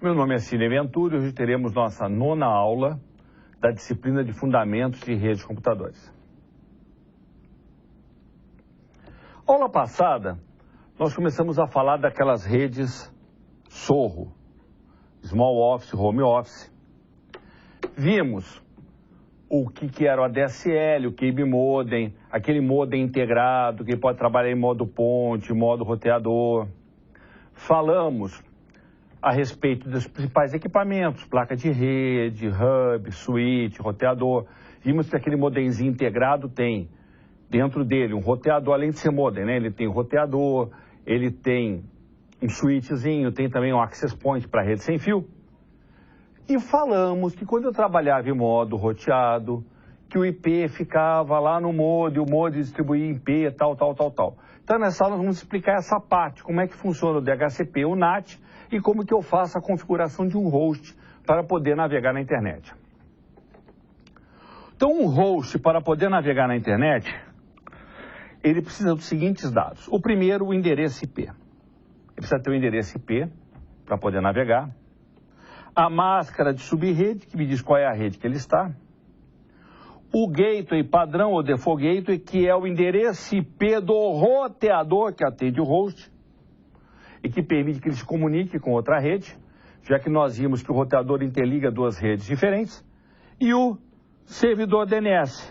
Meu nome é Cine Ventura e hoje teremos nossa 9ª aula da disciplina de Fundamentos de Redes de Computadores. Aula passada, nós começamos a falar daquelas redes SOHO, Small Office, Home Office. Vimos o que era o ADSL, o Cable Modem, aquele modem integrado que pode trabalhar em modo ponte, modo roteador. Falamos a respeito dos principais equipamentos, placa de rede, hub, switch, roteador. Vimos que aquele modemzinho integrado tem dentro dele um roteador, além de ser modem, né? Ele tem um roteador, ele tem um switchzinho, tem também um access point para rede sem fio. E falamos que quando eu trabalhava em modo roteado, que o IP ficava lá no modem, o modem distribuía IP, tal. Então nessa aula nós vamos explicar essa parte, como é que funciona o DHCP, o NAT, e como que eu faço a configuração de um host para poder navegar na internet. Então um host, para poder navegar na internet, ele precisa dos seguintes dados. O primeiro, o endereço IP. Ele precisa ter o endereço IP para poder navegar. A máscara de subrede, que me diz qual é a rede que ele está. O gateway padrão, ou default gateway, que é o endereço IP do roteador que atende o host e que permite que ele se comunique com outra rede, já que nós vimos que o roteador interliga duas redes diferentes. E o servidor DNS,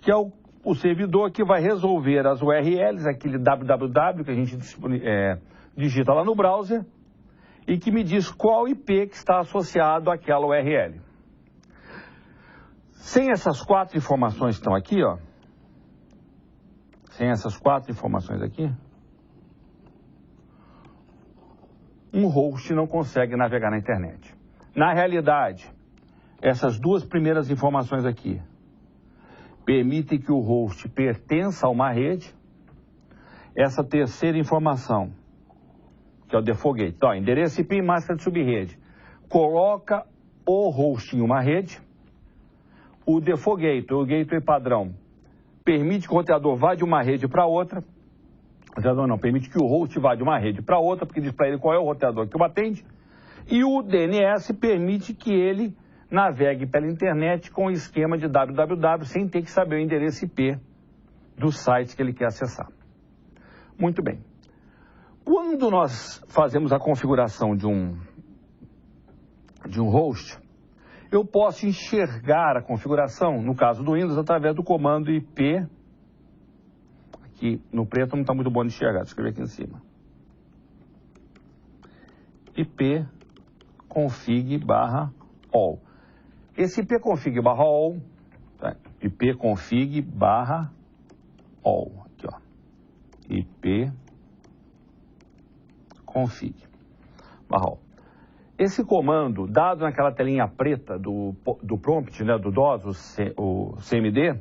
que é o servidor que vai resolver as URLs, aquele www que a gente digita lá no browser, e que me diz qual IP que está associado àquela URL. Sem essas 4 informações que estão aqui, ó, sem essas 4 informações aqui, um host não consegue navegar na internet. Na realidade, essas 2 primeiras informações aqui permitem que o host pertença a uma rede. Essa terceira informação, que é o default gateway, então, endereço IP e máscara de subrede, coloca o host em uma rede. O default gateway, o gateway padrão, permite que o roteador vá de uma rede para outra. O roteador não, permite que o host vá de uma rede para outra, porque diz para ele qual é o roteador que o atende. E o DNS permite que ele navegue pela internet com o esquema de www, sem ter que saber o endereço IP do site que ele quer acessar. Muito bem. Quando nós fazemos a configuração de um host, eu posso enxergar a configuração, no caso do Windows, através do comando IP. Aqui no preto não está muito bom de enxergar, deixa eu escrever aqui em cima. IP config/all. Esse IP config/all, tá? IP config/all, aqui ó, IP config/all. Esse comando, dado naquela telinha preta do prompt, né, do DOS, o CMD,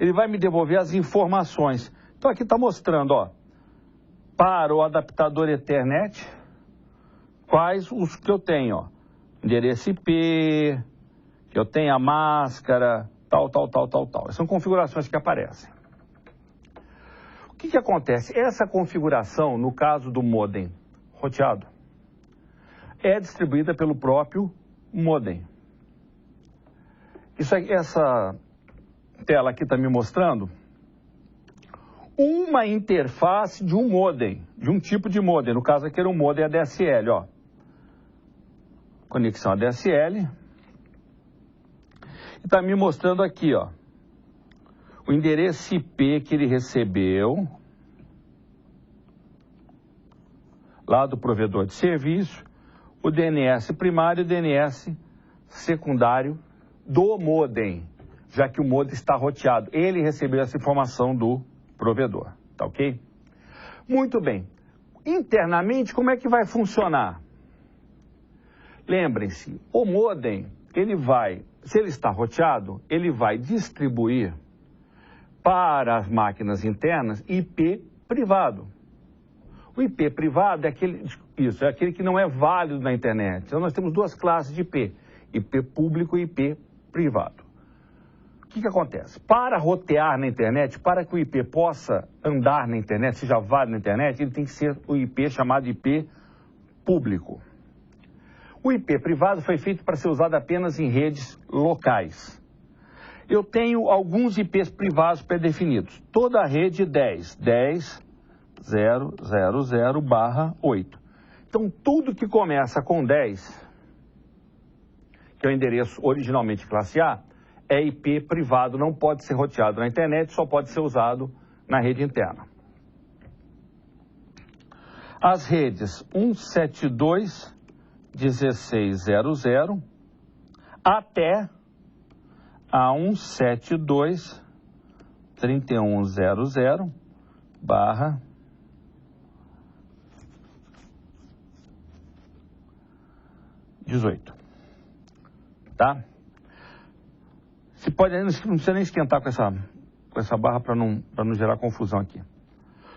ele vai me devolver as informações. Então aqui está mostrando, ó, para o adaptador Ethernet, quais os que eu tenho, ó. Endereço IP, que eu tenho a máscara, tal. Essas são configurações que aparecem. O que acontece? Essa configuração, no caso do modem roteado, é distribuída pelo próprio modem. Essa tela aqui está me mostrando uma interface de um modem, de um tipo de modem. No caso aqui era um modem ADSL, ó. Conexão ADSL. E está me mostrando aqui, ó, o endereço IP que ele recebeu lá do provedor de serviço, o DNS primário e o DNS secundário do modem, já que o modem está roteado. Ele recebeu essa informação do provedor, tá ok? Muito bem. Internamente, como é que vai funcionar? Lembrem-se, o modem, ele vai, se ele está roteado, ele vai distribuir para as máquinas internas IP privado. O IP privado é aquele que não é válido na internet. Então nós temos 2 classes de IP, IP público e IP privado. O que acontece? Para rotear na internet, para que o IP possa andar na internet, seja válido na internet, ele tem que ser o IP chamado IP público. O IP privado foi feito para ser usado apenas em redes locais. Eu tenho alguns IPs privados pré-definidos. Toda a rede 10.0.0.0/8. Então, tudo que começa com 10, que é o endereço originalmente classe A, é IP privado, não pode ser roteado na internet, só pode ser usado na rede interna. As redes 172.16.00 até a 172.3100/18. Tá? Você pode, não precisa nem esquentar com essa barra para não gerar confusão aqui. O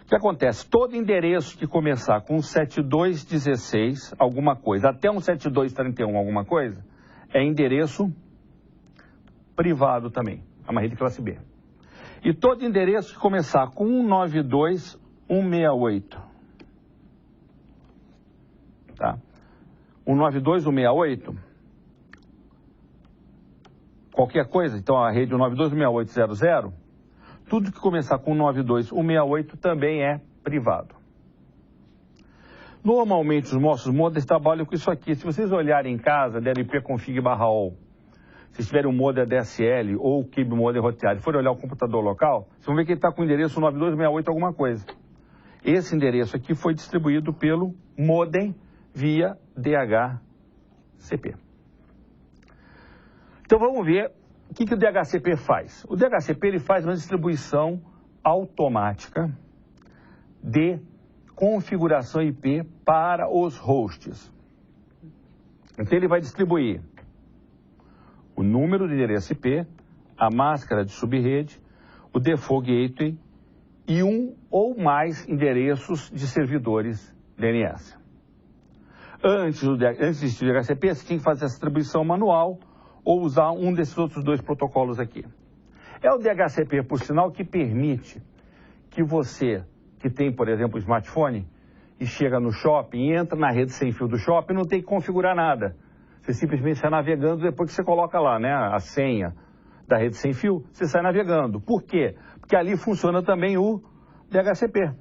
que acontece? Todo endereço que começar com 72.16 alguma coisa, até 172.31 alguma coisa, é endereço privado também, é uma rede classe B. E todo endereço que começar com 192.168, tá? 192.168, qualquer coisa, então a rede 192.168.00, tudo que começar com 192.168 também é privado. Normalmente os nossos modems trabalham com isso aqui. Se vocês olharem em casa, DLP-config/all, se tiverem um modem DSL ou o Cube modem roteado e forem olhar o computador local, vocês vão ver que ele está com o endereço 92.168 alguma coisa. Esse endereço aqui foi distribuído pelo modem via DHCP. Então vamos ver o que o DHCP faz. O DHCP ele faz uma distribuição automática de configuração IP para os hosts. Então ele vai distribuir o número de endereço IP, a máscara de subrede, o default gateway e um ou mais endereços de servidores DNS. Antes de existir o DHCP, você tinha que fazer essa distribuição manual ou usar um desses outros dois protocolos aqui. É o DHCP, por sinal, que permite que você, que tem, por exemplo, um smartphone, e chega no shopping e entra na rede sem fio do shopping, não tem que configurar nada. Você simplesmente sai navegando depois que você coloca lá, né, a senha da rede sem fio, você sai navegando. Por quê? Porque ali funciona também o DHCP.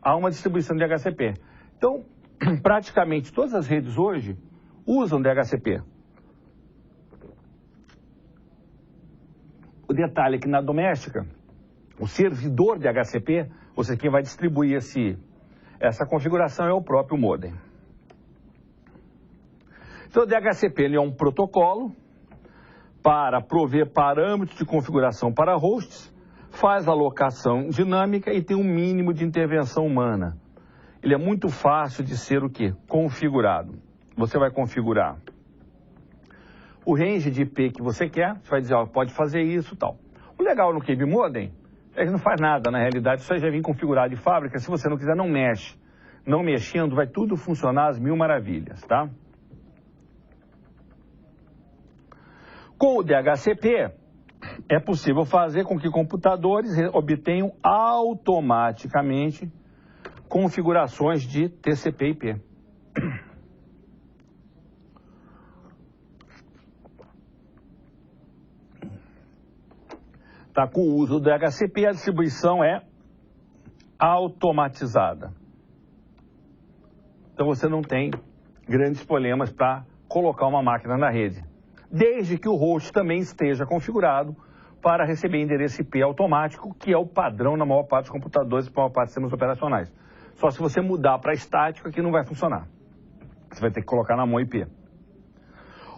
Há uma distribuição de DHCP. Então, praticamente todas as redes hoje usam DHCP. O detalhe é que na doméstica, o servidor DHCP, ou seja, quem vai distribuir essa configuração é o próprio modem. Então, o DHCP ele é um protocolo para prover parâmetros de configuração para hosts, faz alocação dinâmica e tem um mínimo de intervenção humana. Ele é muito fácil de ser o quê? Configurado. Você vai configurar o range de IP que você quer, você vai dizer, ó, pode fazer isso e tal. O legal no Cube Modem é que não faz nada, na realidade, isso aí já vem configurado de fábrica, se você não quiser, não mexe. Não mexendo, vai tudo funcionar às mil maravilhas, tá? Com o DHCP, é possível fazer com que computadores obtenham automaticamente configurações de TCP/IP. Tá, com o uso do DHCP, a distribuição é automatizada. Então você não tem grandes problemas para colocar uma máquina na rede, desde que o host também esteja configurado para receber endereço IP automático, que é o padrão na maior parte dos computadores e na maior parte dos sistemas operacionais. Só se você mudar para estático que não vai funcionar. Você vai ter que colocar na mão IP.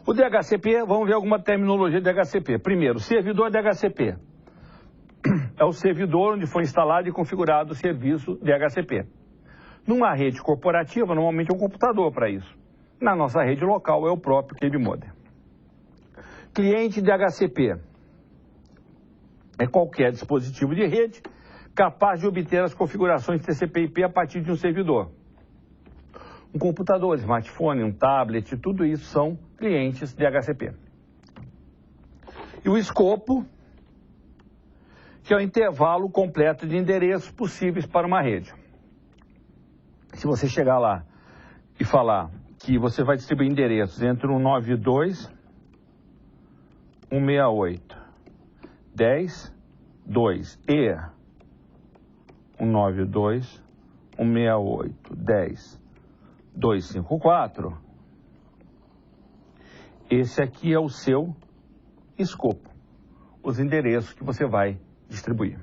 O DHCP, vamos ver alguma terminologia de DHCP. Primeiro, servidor DHCP. É o servidor onde foi instalado e configurado o serviço DHCP. Numa rede corporativa, normalmente é um computador para isso. Na nossa rede local é o próprio Cube Modem. Cliente DHCP é qualquer dispositivo de rede capaz de obter as configurações de TCP/IP a partir de um servidor. Um computador, smartphone, um tablet, tudo isso são clientes DHCP. E o escopo, que é o intervalo completo de endereços possíveis para uma rede. Se você chegar lá e falar aqui você vai distribuir endereços entre 192, 168, 10, 2 e 192, 168, 10, 254. Esse aqui é o seu escopo, os endereços que você vai distribuir.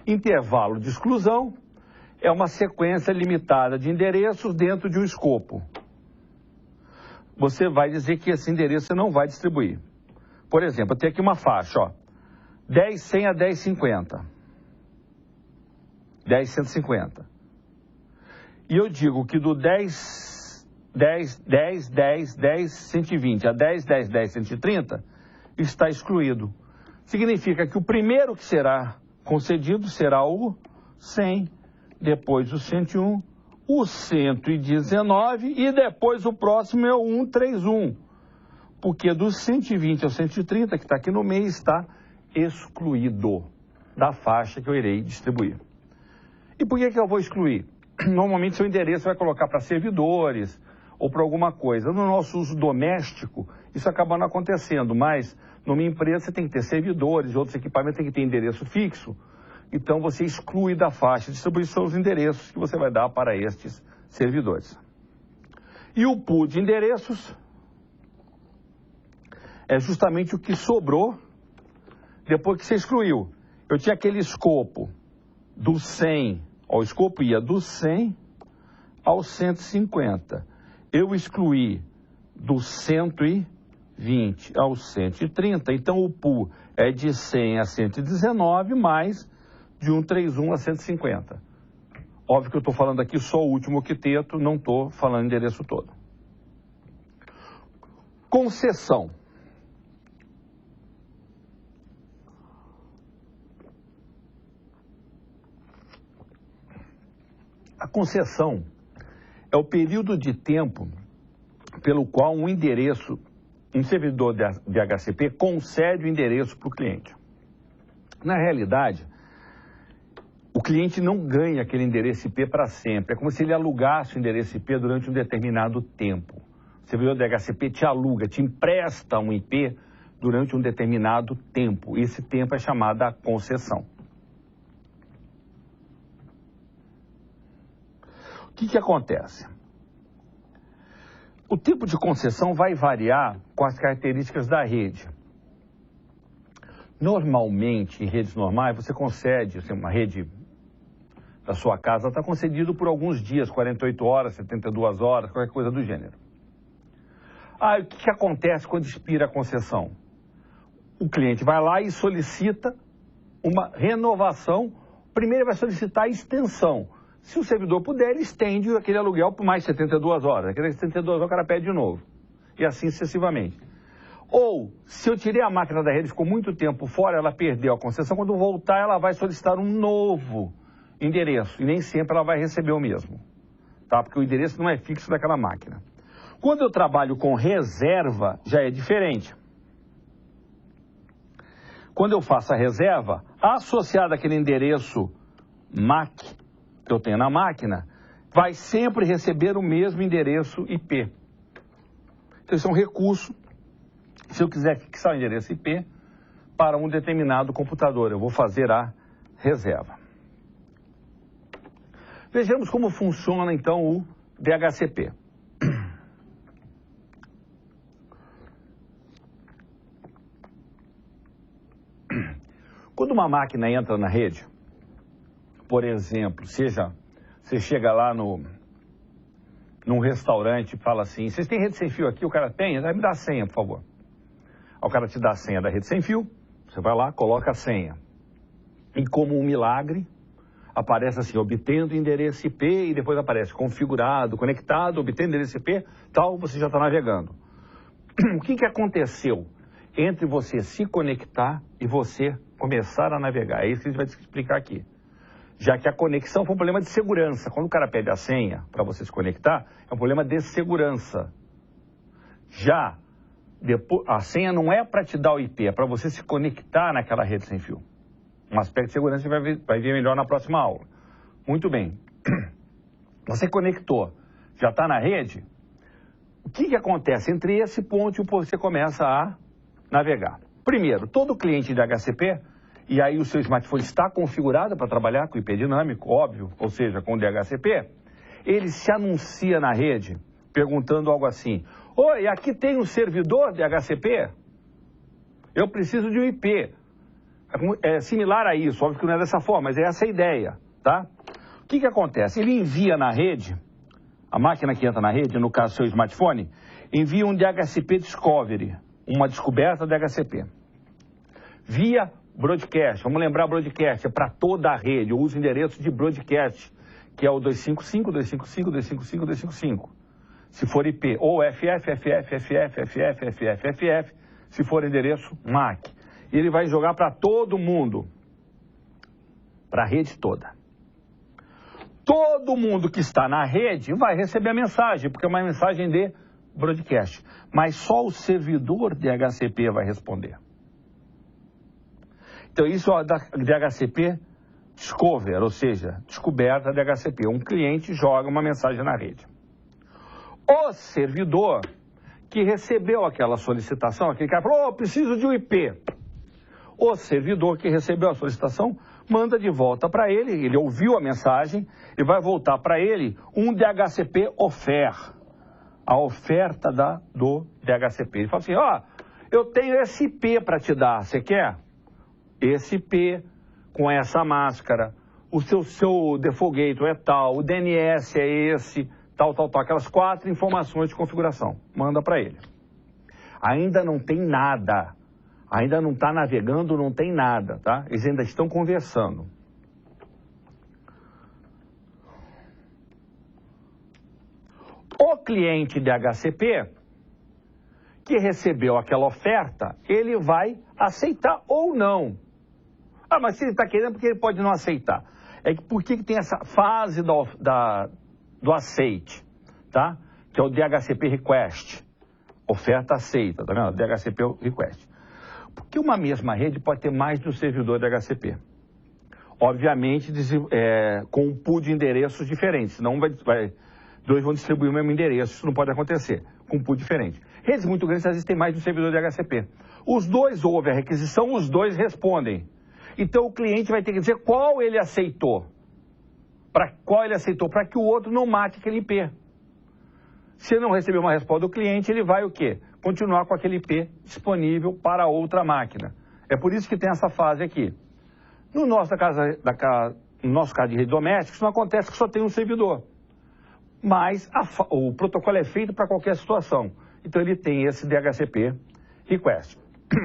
Intervalo de exclusão é uma sequência limitada de endereços dentro de um escopo. Você vai dizer que esse endereço você não vai distribuir. Por exemplo, eu tenho aqui uma faixa, ó, 10.100 a 10.50. 10.150. E eu digo que do 10.120 a 10.130 está excluído. Significa que o primeiro que será concedido será o 100, depois o 101, o 119 e depois o próximo é o 131. Porque do 120 ao 130, que está aqui no meio, está excluído da faixa que eu irei distribuir. E por que eu vou excluir? Normalmente seu endereço vai colocar para servidores ou para alguma coisa. No nosso uso doméstico, isso acaba não acontecendo, mas numa empresa você tem que ter servidores, outros equipamentos tem que ter endereço fixo. Então você exclui da faixa de distribuição os endereços que você vai dar para estes servidores. E o pool de endereços é justamente o que sobrou depois que você excluiu. Eu tinha aquele escopo do 100, ó, o escopo ia do 100 ao 150. Eu excluí do 120 ao 130, então o pool é de 100 a 119, mais de 131 a 150. Óbvio que eu estou falando aqui só o último octeto, não estou falando o endereço todo. Concessão. A concessão é o período de tempo pelo qual um endereço, um servidor de DHCP concede o endereço para o cliente. Na realidade, o cliente não ganha aquele endereço IP para sempre. É como se ele alugasse o endereço IP durante um determinado tempo. O servidor de DHCP te aluga, te empresta um IP durante um determinado tempo. Esse tempo é chamado a concessão. O que acontece? O tipo de concessão vai variar com as características da rede. Normalmente, em redes normais, você concede, assim, uma rede da sua casa está concedido por alguns dias, 48 horas, 72 horas, qualquer coisa do gênero. O que acontece quando expira a concessão? O cliente vai lá e solicita uma renovação. Primeiro ele vai solicitar a extensão. Se o servidor puder, ele estende aquele aluguel por mais 72 horas. Aquelas 72 horas o cara pede de novo. E assim sucessivamente. Ou, se eu tirei a máquina da rede, ficou muito tempo fora, ela perdeu a concessão, quando voltar ela vai solicitar um novo endereço. E nem sempre ela vai receber o mesmo. Tá? Porque o endereço não é fixo daquela máquina. Quando eu trabalho com reserva, já é diferente. Quando eu faço a reserva, associada àquele endereço MAC que eu tenho na máquina, vai sempre receber o mesmo endereço IP. Então, isso é um recurso. Se eu quiser fixar o endereço IP para um determinado computador, eu vou fazer a reserva. Vejamos como funciona, então, o DHCP. Quando uma máquina entra na rede, por exemplo, você chega lá num restaurante e fala assim, vocês têm rede sem fio aqui? O cara tem? Me dá a senha, por favor. O cara te dá a senha da rede sem fio, você vai lá, coloca a senha. E como um milagre, aparece assim, obtendo endereço IP, e depois aparece configurado, conectado, obtendo endereço IP, tal, você já está navegando. O que aconteceu entre você se conectar e você começar a navegar? É isso que a gente vai te explicar aqui. Já que a conexão foi um problema de segurança. Quando o cara pede a senha para você se conectar, é um problema de segurança. Já a senha não é para te dar o IP, é para você se conectar naquela rede sem fio. Um aspecto de segurança que vai ver melhor na próxima aula. Muito bem. Você conectou, já está na rede, o que acontece entre esse ponto e o ponto que você começa a navegar? Primeiro, todo cliente de DHCP, e aí o seu smartphone está configurado para trabalhar com IP dinâmico, óbvio, ou seja, com DHCP, ele se anuncia na rede perguntando algo assim: oi, aqui tem um servidor DHCP? Eu preciso de um IP. É similar a isso, óbvio que não é dessa forma, mas é essa a ideia, tá? O que acontece? Ele envia na rede, a máquina que entra na rede, no caso seu smartphone, envia um DHCP Discovery, uma descoberta DHCP. Via broadcast, vamos lembrar broadcast, é para toda a rede, eu uso o endereço de broadcast, que é o 255, 255, 255, 255. Se for IP, ou FF, FF, FF, FF, FF, FF, se for endereço MAC. E ele vai jogar para todo mundo, para a rede toda. Todo mundo que está na rede vai receber a mensagem, porque é uma mensagem de broadcast. Mas só o servidor DHCP vai responder. Então isso é da DHCP Discover, ou seja, descoberta DHCP. Um cliente joga uma mensagem na rede. O servidor que recebeu aquela solicitação, aquele cara falou, preciso de um IP. O servidor que recebeu a solicitação manda de volta para ele ouviu a mensagem, e vai voltar para ele um DHCP offer, a oferta do DHCP. Ele fala assim, eu tenho esse IP para te dar, você quer? Esse IP com essa máscara, o seu default gateway é tal, o DNS é esse, tal, aquelas 4 informações de configuração, manda para ele. Ainda não tem nada, ainda não está navegando, não tem nada, tá? Eles ainda estão conversando. O cliente DHCP que recebeu aquela oferta, ele vai aceitar ou não. Mas se ele está querendo, porque ele pode não aceitar. Por que tem essa fase do aceite, tá? Que é o DHCP Request. Oferta aceita, tá vendo? DHCP Request. Porque uma mesma rede pode ter mais de um servidor DHCP. Obviamente, com um pool de endereços diferentes. Senão dois vão distribuir o mesmo endereço. Isso não pode acontecer. Com um pool diferente. Redes muito grandes, às vezes, tem mais de um servidor DHCP. Os dois ouvem a requisição, os dois respondem. Então, o cliente vai ter que dizer qual ele aceitou. Para que o outro não mate aquele IP. Se não receber uma resposta do cliente, ele vai o quê? Continuar com aquele IP disponível para outra máquina. É por isso que tem essa fase aqui. No nosso caso de rede doméstica, isso não acontece, que só tem um servidor. Mas o protocolo é feito para qualquer situação. Então, ele tem esse DHCP Request.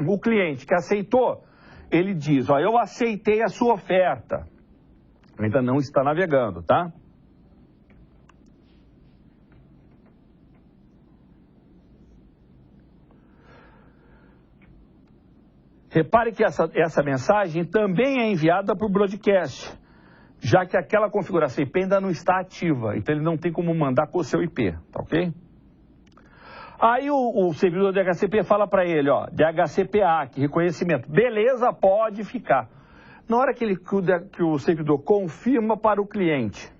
O cliente que aceitou, ele diz, eu aceitei a sua oferta. Ainda não está navegando, tá? Repare que essa mensagem também é enviada para o broadcast, já que aquela configuração IP ainda não está ativa. Então, ele não tem como mandar com o seu IP, tá ok? Aí o servidor DHCP fala para ele, DHCP ACK, reconhecimento. Beleza, pode ficar. Na hora que o servidor confirma para o cliente,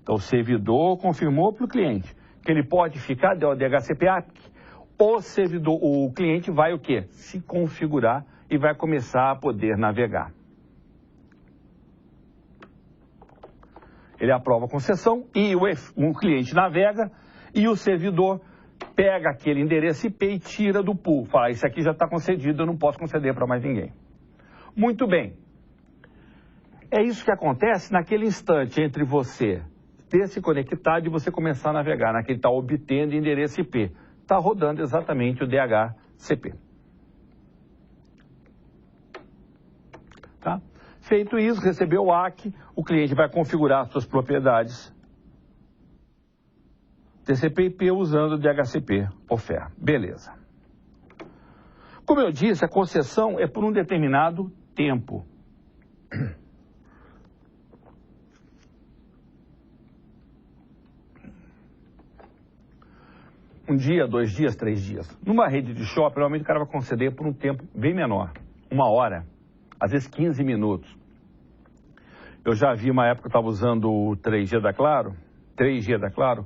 então o servidor confirmou para o cliente que ele pode ficar, deu o DHCP ACK, o cliente vai o quê? Se configurar e vai começar a poder navegar. Ele aprova a concessão e o cliente navega e o servidor pega aquele endereço IP e tira do pool. Fala, isso aqui já está concedido, eu não posso conceder para mais ninguém. Muito bem. É isso que acontece naquele instante entre você ter se conectado e você começar a navegar, naquele está obtendo endereço IP. Está rodando exatamente o DHCP. Tá? Feito isso, recebeu o ACK, o cliente vai configurar suas propriedades TCP/IP usando o DHCP offer. Beleza. Como eu disse, a concessão é por um determinado tempo. Um dia, 2 dias, 3 dias. Numa rede de shopping, normalmente o cara vai conceder por um tempo bem menor. 1 hora, às vezes 15 minutos. Eu já vi uma época que eu estava usando o 3G da Claro,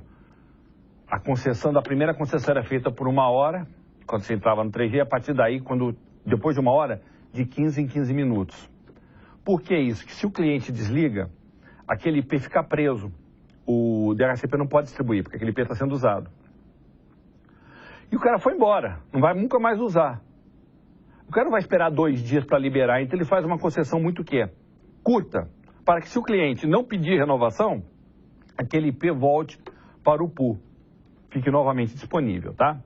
a concessão da primeira concessão era feita por 1 hora, quando você entrava no 3G, a partir daí, depois de 1 hora, de 15 em 15 minutos. Por que isso? Que se o cliente desliga, aquele IP fica preso. O DHCP não pode distribuir, porque aquele IP está sendo usado. E o cara foi embora, não vai nunca mais usar. O cara não vai esperar 2 dias para liberar, então ele faz uma concessão muito curta, para que se o cliente não pedir renovação, aquele IP volte para o pool, fique novamente disponível, tá?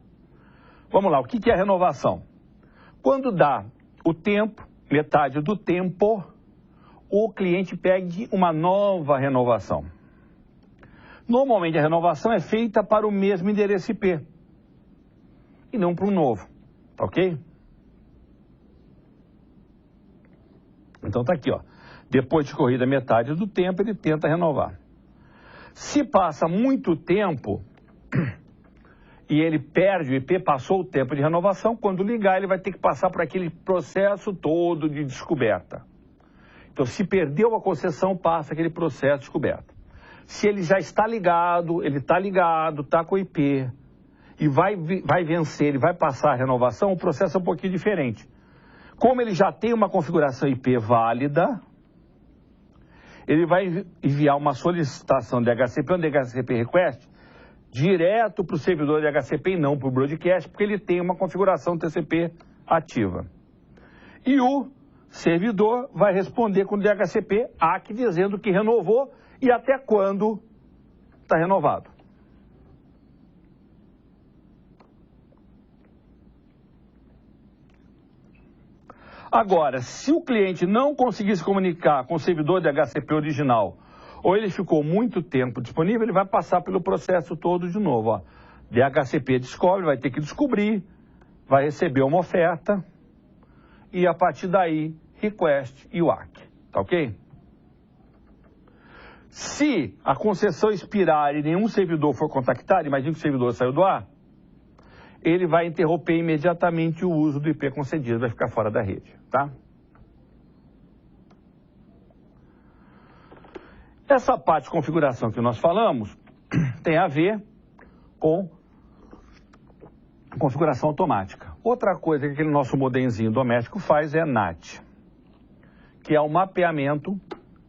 Vamos lá, o que é a renovação? Quando dá o tempo, metade do tempo, o cliente pede uma nova renovação. Normalmente a renovação é feita para o mesmo endereço IP e não para um novo, tá ok? Então tá aqui, ó. Depois de corrida metade do tempo, ele tenta renovar. Se passa muito tempo e ele perde o IP, passou o tempo de renovação, quando ligar ele vai ter que passar por aquele processo todo de descoberta. Então, se perdeu a concessão, passa aquele processo de descoberta. Se ele já está ligado, está com o IP e vai vencer, ele vai passar a renovação, o processo é um pouquinho diferente. Como ele já tem uma configuração IP válida, ele vai enviar uma solicitação de DHCP, um DHCP request, direto para o servidor de DHCP e não para o broadcast, porque ele tem uma configuração TCP ativa. E o servidor vai responder com o DHCP ACK dizendo que renovou e até quando está renovado. Agora, se o cliente não conseguir se comunicar com o servidor de DHCP original, ou ele ficou muito tempo disponível, ele vai passar pelo processo todo de novo. Ó. DHCP descobre, vai ter que descobrir, vai receber uma oferta, e a partir daí, request e o ACK, tá ok? Se a concessão expirar e nenhum servidor for contactado, imagine que o servidor saiu do ar, ele vai interromper imediatamente o uso do IP concedido, vai ficar fora da rede, tá? Essa parte de configuração que nós falamos tem a ver com configuração automática. Outra coisa que aquele nosso modemzinho doméstico faz é NAT, que é o mapeamento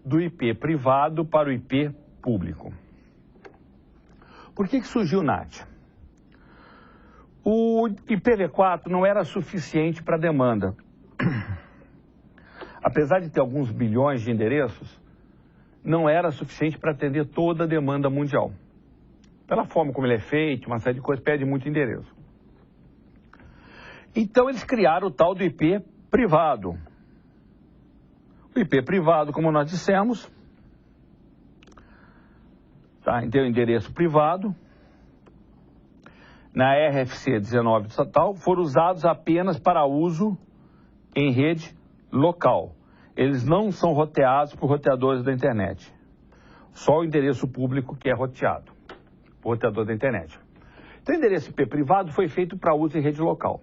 do IP privado para o IP público. Por que surgiu o NAT? O IPv4 não era suficiente para a demanda. Apesar de ter alguns bilhões de endereços, não era suficiente para atender toda a demanda mundial. Pela forma como ele é feito, uma série de coisas, pede muito endereço. Então eles criaram o tal do IP privado. O IP privado, como nós dissemos, tá? Tem o endereço privado. Na RFC 19 estatal, foram usados apenas para uso em rede local. Eles não são roteados por roteadores da internet. Só o endereço público que é roteado por roteador da internet. Então, o endereço IP privado foi feito para uso em rede local.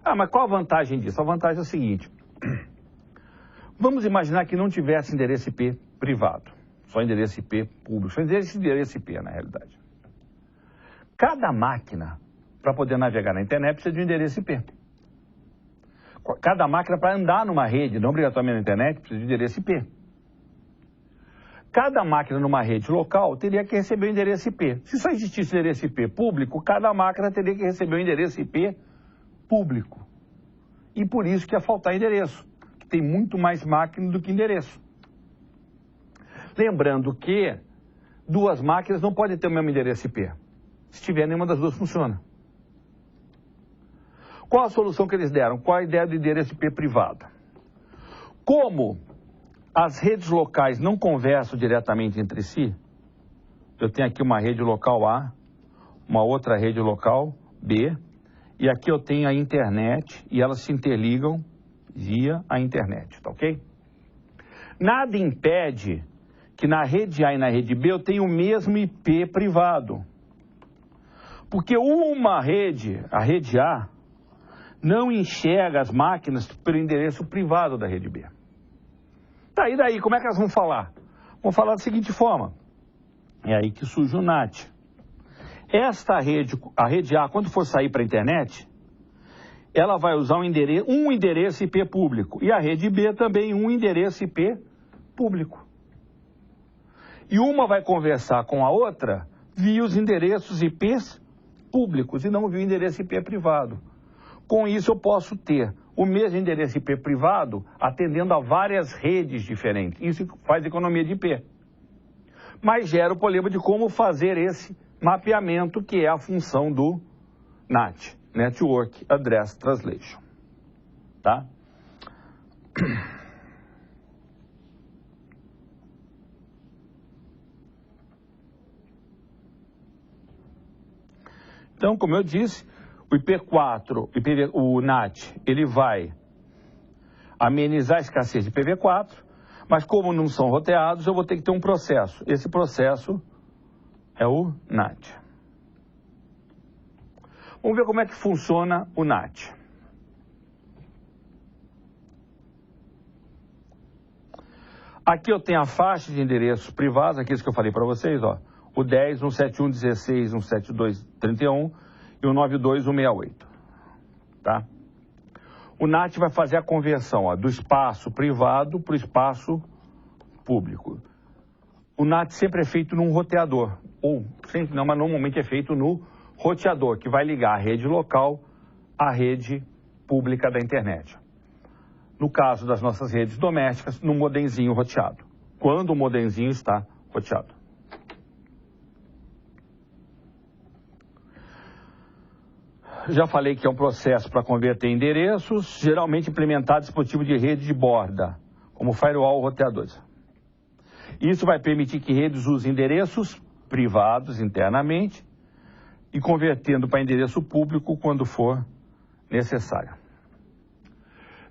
Ah, mas qual a vantagem disso? A vantagem é a seguinte. Vamos imaginar que não tivesse endereço IP privado. Só endereço IP público. Só endereço IP, na realidade. Cada máquina, para poder navegar na internet, precisa de um endereço IP. Cada máquina, para andar numa rede, não obrigatoriamente na internet, precisa de um endereço IP. Cada máquina numa rede local teria que receber um endereço IP. Se só existisse endereço IP público, cada máquina teria que receber um endereço IP público. E por isso que ia faltar endereço, que tem muito mais máquina do que endereço. Lembrando que 2 máquinas não podem ter o mesmo endereço IP. Se tiver, nenhuma das 2 funciona. Qual a solução que eles deram? Qual a ideia do endereço IP privado? Como as redes locais não conversam diretamente entre si, eu tenho aqui uma rede local A, uma outra rede local B, e aqui eu tenho a internet e elas se interligam via a internet, tá ok? Nada impede que na rede A e na rede B eu tenha o mesmo IP privado. Porque uma rede, a rede A, não enxerga as máquinas pelo endereço privado da rede B. Tá, e daí, como é que elas vão falar? Vão falar da seguinte forma. É aí que surge o NAT. Esta rede, a rede A, quando for sair para a internet, ela vai usar um endereço IP público. E a rede B também um endereço IP público. E uma vai conversar com a outra via os endereços IPs públicos e não via o endereço IP privado. Com isso eu posso ter o mesmo endereço IP privado atendendo a várias redes diferentes. Isso faz economia de IP. Mas gera o problema de como fazer esse mapeamento, que é a função do NAT, Network Address Translation. Tá? Então, como eu disse, o IP4, o NAT, ele vai amenizar a escassez de IPv4, mas como não são roteados, eu vou ter que ter um processo. Esse processo é o NAT. Vamos ver como é que funciona o NAT. Aqui eu tenho a faixa de endereços privados, aqueles que eu falei para vocês, ó. O 10, 171, 16, 172, 31 e o 92, 168. Tá? O NAT vai fazer a conversão, ó, do espaço privado para o espaço público. O NAT sempre é feito num roteador, ou sempre não, mas normalmente é feito no roteador, que vai ligar a rede local à rede pública da internet. No caso das nossas redes domésticas, no modemzinho roteado, quando o modemzinho está roteado. Já falei que é um processo para converter endereços, geralmente implementado dispositivo de rede de borda, como firewall ou roteadores. Isso vai permitir que redes usem endereços privados internamente e convertendo para endereço público quando for necessário.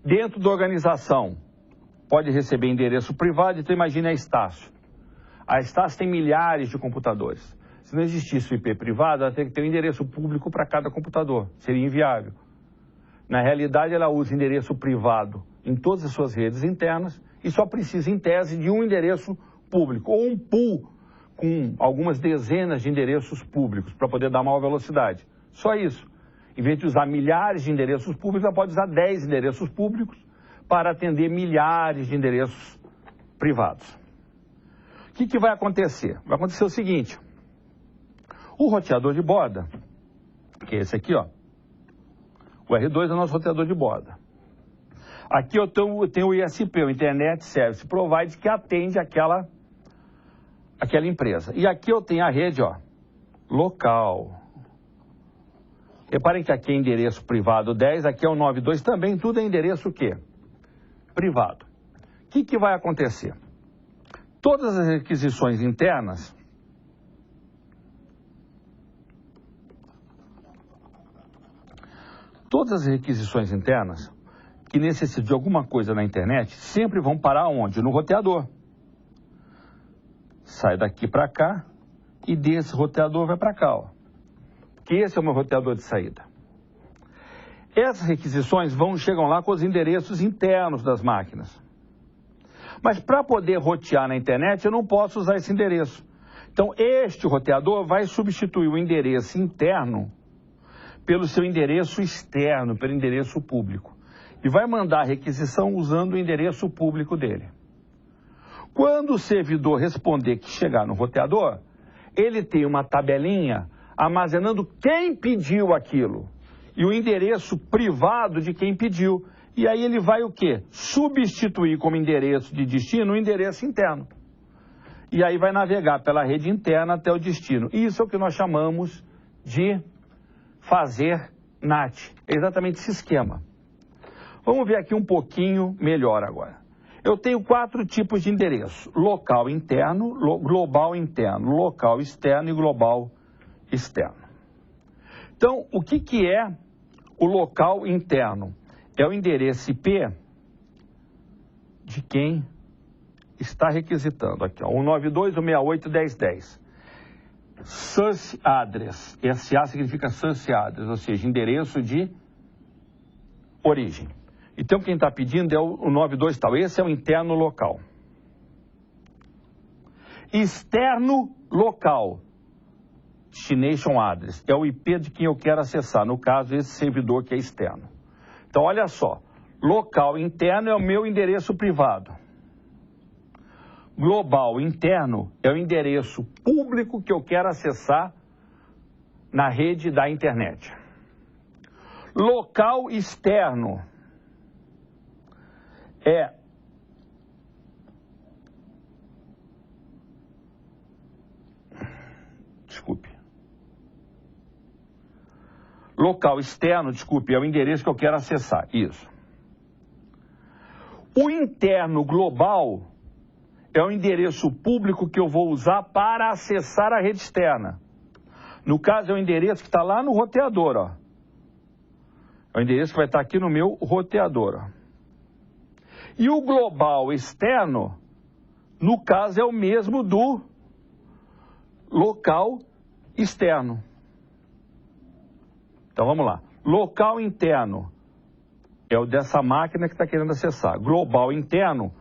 Dentro da organização, pode receber endereço privado, então imagine a Estácio. A Estácio tem milhares de computadores. Se não existisse o IP privado, ela teria que ter um endereço público para cada computador. Seria inviável. Na realidade, ela usa endereço privado em todas as suas redes internas e só precisa, em tese, de um endereço público, ou um pool com algumas dezenas de endereços públicos para poder dar maior velocidade. Só isso. Em vez de usar milhares de endereços públicos, ela pode usar 10 endereços públicos para atender milhares de endereços privados. O que vai acontecer? Vai acontecer o seguinte. O roteador de borda, que é esse aqui, ó. O R2 é o nosso roteador de borda. Aqui eu tenho o ISP, o Internet Service Provider, que atende aquela empresa. E aqui eu tenho a rede, ó, local. Reparem que aqui é endereço privado 10, aqui é o 92, também tudo é endereço o quê? Privado. O que vai acontecer? Todas as requisições internas que necessitam de alguma coisa na internet sempre vão parar onde? No roteador. Sai daqui para cá e desse roteador vai para cá, ó. Porque esse é o meu roteador de saída. Essas requisições chegam lá com os endereços internos das máquinas. Mas para poder rotear na internet eu não posso usar esse endereço. Então este roteador vai substituir o endereço interno pelo seu endereço externo, pelo endereço público. E vai mandar a requisição usando o endereço público dele. Quando o servidor responder que chegar no roteador, ele tem uma tabelinha armazenando quem pediu aquilo e o endereço privado de quem pediu. E aí ele vai o quê? Substituir como endereço de destino o endereço interno. E aí vai navegar pela rede interna até o destino. Isso é o que nós chamamos de fazer NAT. É exatamente esse esquema. Vamos ver aqui um pouquinho melhor agora. Eu tenho 4 tipos de endereço: local interno, global interno, local externo e global externo. Então, o que é o local interno? É o endereço IP de quem está requisitando. Aqui, ó, 192.168.10.10. Source Address. SA significa Source Address, ou seja, endereço de origem. Então, quem está pedindo é o 92 tal. Esse é o interno local. Externo local, destination address, é o IP de quem eu quero acessar, no caso esse servidor que é externo. Então olha só, local interno é o meu endereço privado. Global interno é o endereço público que eu quero acessar na rede da internet. Local externo é local externo, é o endereço que eu quero acessar, isso. O interno global é o endereço público que eu vou usar para acessar a rede externa. No caso, é o endereço que está lá no roteador, ó. É o endereço que vai estar aqui no meu roteador, ó. E o global externo, no caso, é o mesmo do local externo. Então, vamos lá. Local interno é o dessa máquina que está querendo acessar. Global interno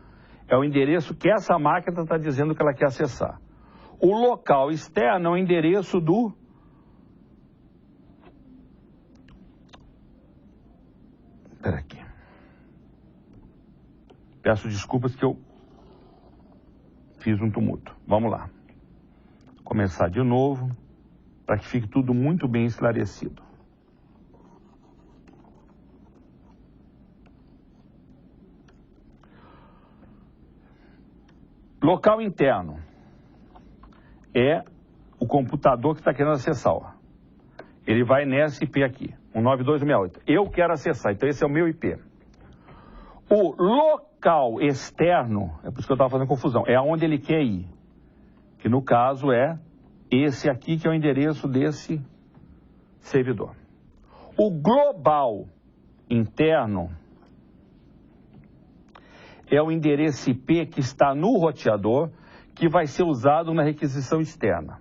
é o endereço que essa máquina está dizendo que ela quer acessar. O local externo é o endereço do... Espera aqui. Peço desculpas que eu fiz um tumulto. Vamos lá. Vou começar de novo para que fique tudo muito bem esclarecido. Local interno é o computador que está querendo acessar. Ó. Ele vai nessa IP aqui, 192.168. Eu quero acessar, então esse é o meu IP. O local externo, é por isso que eu estava fazendo confusão, é aonde ele quer ir. Que no caso é esse aqui que é o endereço desse servidor. O global interno é o endereço IP que está no roteador, que vai ser usado na requisição externa.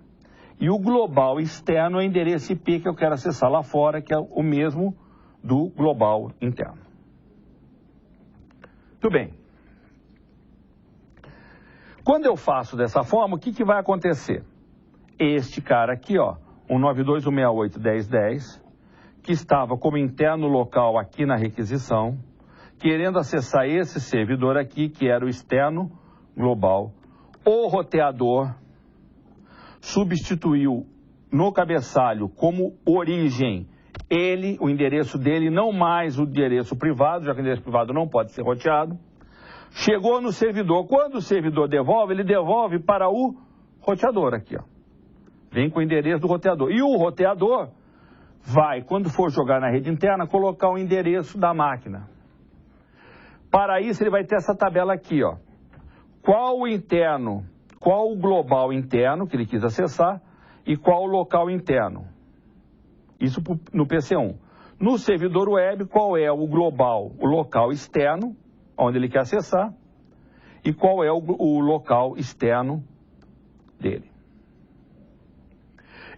E o global externo é o endereço IP que eu quero acessar lá fora, que é o mesmo do global interno. Muito bem. Quando eu faço dessa forma, o que vai acontecer? Este cara aqui, ó, 192.168.10.10, que estava como interno local aqui na requisição, querendo acessar esse servidor aqui, que era o externo global, o roteador substituiu no cabeçalho como origem ele, o endereço dele, não mais o endereço privado, já que o endereço privado não pode ser roteado. Chegou no servidor. Quando o servidor devolve, ele devolve para o roteador aqui, ó. Vem com o endereço do roteador. E o roteador vai, quando for jogar na rede interna, colocar o endereço da máquina. Para isso, ele vai ter essa tabela aqui, ó. Qual o interno, qual o global interno que ele quis acessar e qual o local interno. Isso no PC1. No servidor web, qual é o global, o local externo, onde ele quer acessar, e qual é o local externo dele.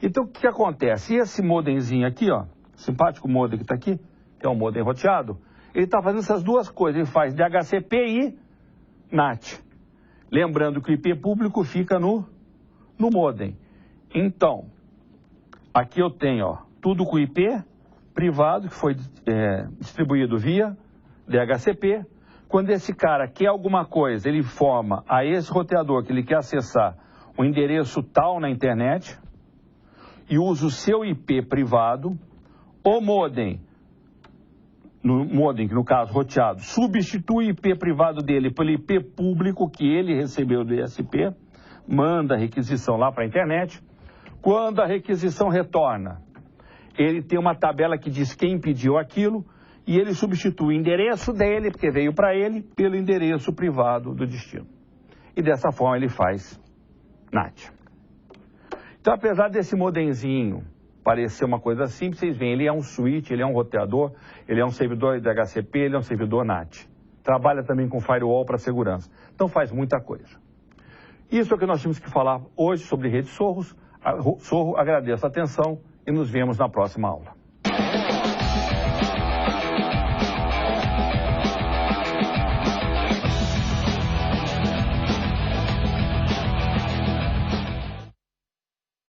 Então, o que acontece? Esse modemzinho aqui, ó, simpático modem que está aqui, que é um modem roteado, ele está fazendo essas duas coisas, ele faz DHCP e NAT. Lembrando que o IP público fica no modem. Então, aqui eu tenho, ó, tudo com IP privado, que foi distribuído via DHCP. Quando esse cara quer alguma coisa, ele informa a esse roteador que ele quer acessar o endereço tal na internet e usa o seu IP privado, o modem, que no caso roteado, substitui o IP privado dele pelo IP público que ele recebeu do ISP, manda a requisição lá para a internet. Quando a requisição retorna, ele tem uma tabela que diz quem pediu aquilo e ele substitui o endereço dele, porque veio para ele, pelo endereço privado do destino. E dessa forma ele faz NAT. Então, apesar desse modemzinho parecer uma coisa simples, vocês veem, ele é um switch, ele é um roteador, ele é um servidor de DHCP, ele é um servidor NAT. Trabalha também com firewall para segurança. Então faz muita coisa. Isso é o que nós tínhamos que falar hoje sobre rede Sorro. Agradeço a atenção e nos vemos na próxima aula.